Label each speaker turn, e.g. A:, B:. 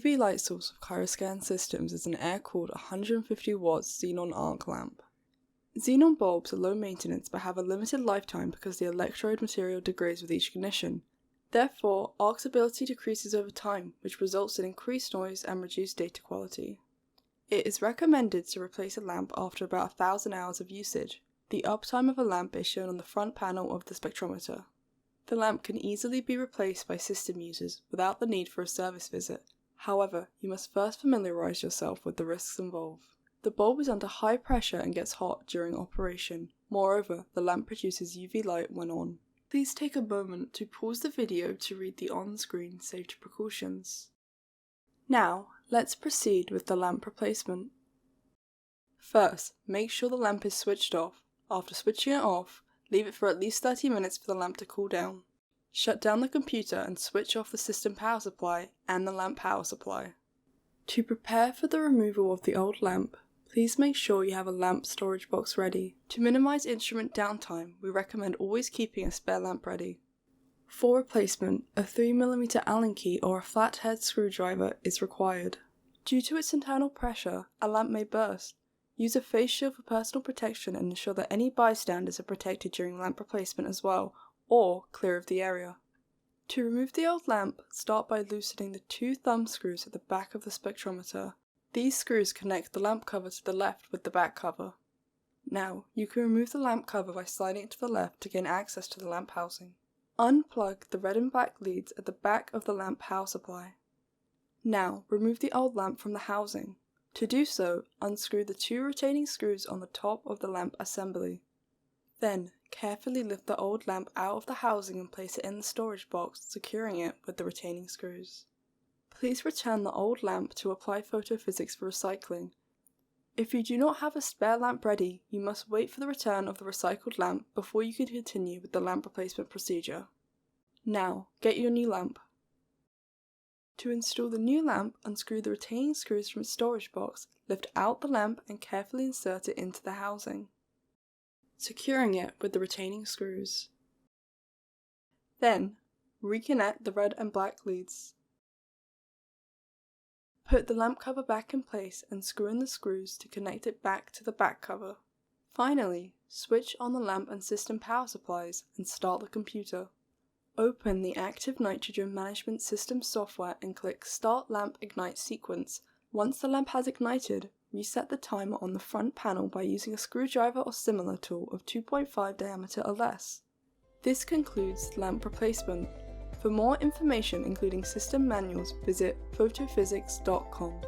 A: UV light source of Chirascan systems is an air-cooled 150 watts Xenon arc lamp. Xenon bulbs are low maintenance but have a limited lifetime because the electrode material degrades with each ignition. Therefore, arc's ability decreases over time, which results in increased noise and reduced data quality. It is recommended to replace a lamp after about 1,000 hours of usage. The uptime of a lamp is shown on the front panel of the spectrometer. The lamp can easily be replaced by system users without the need for a service visit. However, you must first familiarize yourself with the risks involved. The bulb is under high pressure and gets hot during operation. Moreover, the lamp produces UV light when on. Please take a moment to pause the video to read the on-screen safety precautions. Now, let's proceed with the lamp replacement. First, make sure the lamp is switched off. After switching it off, leave it for at least 30 minutes for the lamp to cool down. Shut down the computer and switch off the system power supply and the lamp power supply. To prepare for the removal of the old lamp, please make sure you have a lamp storage box ready. To minimize instrument downtime, we recommend always keeping a spare lamp ready. For replacement, a 3mm Allen key or a flathead screwdriver is required. Due to its internal pressure, a lamp may burst. Use a face shield for personal protection and ensure that any bystanders are protected during lamp replacement as well, or clear of the area. To remove the old lamp, start by loosening the 2 thumb screws at the back of the spectrometer. These screws connect the lamp cover to the left with the back cover. Now, you can remove the lamp cover by sliding it to the left to gain access to the lamp housing. Unplug the red and black leads at the back of the lamp power supply. Now, remove the old lamp from the housing. To do so, unscrew the 2 retaining screws on the top of the lamp assembly. Then, carefully lift the old lamp out of the housing and place it in the storage box, securing it with the retaining screws. Please return the old lamp to Apply Photophysics for recycling. If you do not have a spare lamp ready, you must wait for the return of the recycled lamp before you can continue with the lamp replacement procedure. Now, get your new lamp. To install the new lamp, unscrew the retaining screws from its storage box, lift out the lamp and carefully insert it into the housing, securing it with the retaining screws. Then, reconnect the red and black leads. Put the lamp cover back in place and screw in the screws to connect it back to the back cover. Finally, switch on the lamp and system power supplies and start the computer. Open the Active Nitrogen Management System software and click Start Lamp Ignite Sequence. Once the lamp has ignited, reset the timer on the front panel by using a screwdriver or similar tool of 2.5 diameter or less. This concludes lamp replacement. For more information including system manuals, visit photophysics.com.